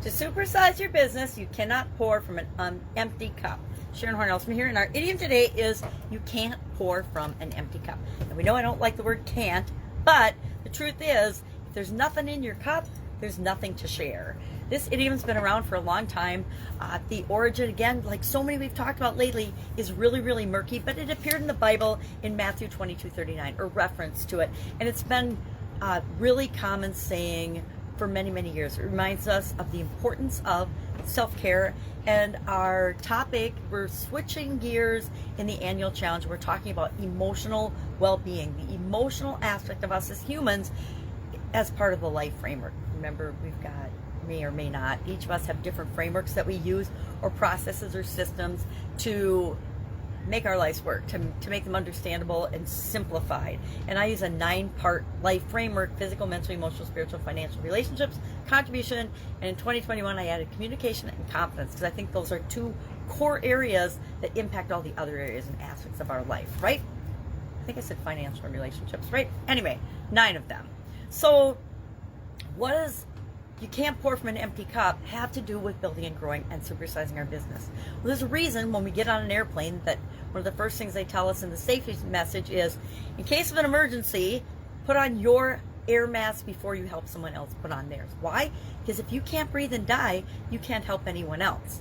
To supersize your business, you cannot pour from an empty cup. Sharon Horne-Ellstrom here, and our idiom today is you can't pour from an empty cup. And we know I don't like the word can't, but the truth is, if there's nothing in your cup, there's nothing to share. This idiom's been around for a long time. The origin, again, like so many we've talked about lately, is really, really murky, but it appeared in the Bible in Matthew 22:39, or reference to it. And it's been a really common saying for many, many years. It reminds us of the importance of self-care. And our topic, we're switching gears in the annual challenge. We're talking about emotional well-being, the emotional aspect of us as humans as part of the life framework. Remember, we've got, may or may not, each of us have different frameworks that we use, or processes or systems to make our lives work, to make them understandable and simplified. And I use a 9-part life framework: physical, mental, emotional, spiritual, financial, relationships, contribution, and in 2021 I added communication and confidence, because I think those are 2 core areas that impact all the other areas and aspects of our life, right? I think I said financial and relationships, right? Anyway, 9 of them. So what does you can't pour from an empty cup have to do with building and growing and supersizing our business? Well, there's a reason when we get on an airplane that one of the first things they tell us in the safety message is, in case of an emergency, put on your air mask before you help someone else put on theirs. Why? Because if you can't breathe and die, you can't help anyone else.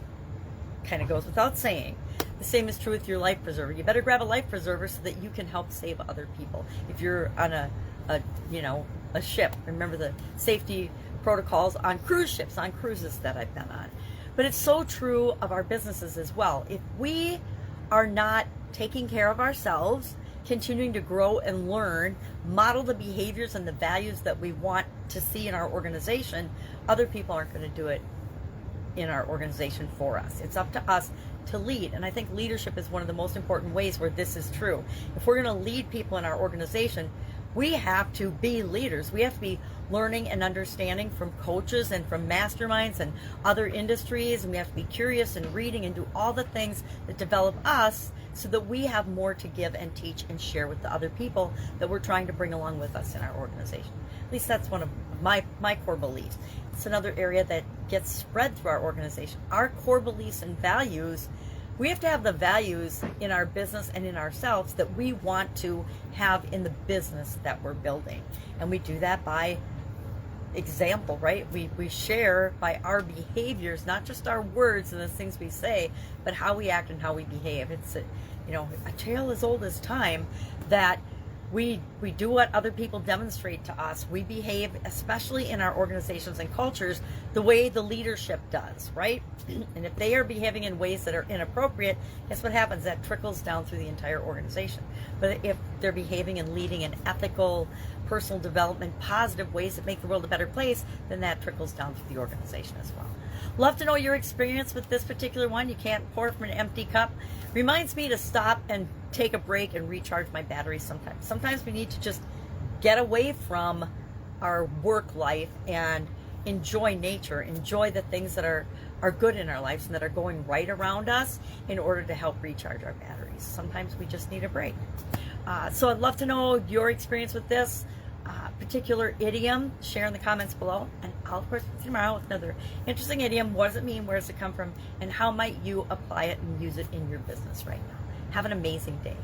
Kind of goes without saying. The same is true with your life preserver. You better grab a life preserver so that you can help save other people. If you're on a ship, remember the safety protocols on cruise ships, on cruises that I've been on. But it's so true of our businesses as well. If we are not taking care of ourselves, continuing to grow and learn, model the behaviors and the values that we want to see in our organization, other people aren't going to do it in our organization for us. It's up to us to lead. And I think leadership is one of the most important ways where this is true. If we're going to lead people in our organization, we have to be leaders. We have to be learning and understanding from coaches and from masterminds and other industries, and we have to be curious and reading and do all the things that develop us so that we have more to give and teach and share with the other people that we're trying to bring along with us in our organization. At least that's one of my core beliefs. It's another area that gets spread through our organization. Our core beliefs and values, we have to have the values in our business and in ourselves that we want to have in the business that we're building. And we do that by example, right? We share by our behaviors, not just our words and the things we say, but how we act and how we behave. It's a tale as old as time that we do what other people demonstrate to us. We behave, especially in our organizations and cultures, the way the leadership does, right? And if they are behaving in ways that are inappropriate, guess what happens? That trickles down through the entire organization. But if they're behaving and leading in ethical, personal development, positive ways that make the world a better place, then that trickles down through the organization as well. Love to know your experience with this particular one. You can't pour from an empty cup. Reminds me to stop and take a break and recharge my batteries sometimes. Sometimes we need to just get away from our work life and enjoy nature, enjoy the things that are good in our lives and that are going right around us in order to help recharge our batteries. Sometimes we just need a break. So I'd love to know your experience with this particular idiom. Share in the comments below, and I'll of course see you tomorrow with another interesting idiom. What does it mean? Where does it come from? And how might you apply it and use it in your business right now? Have an amazing day.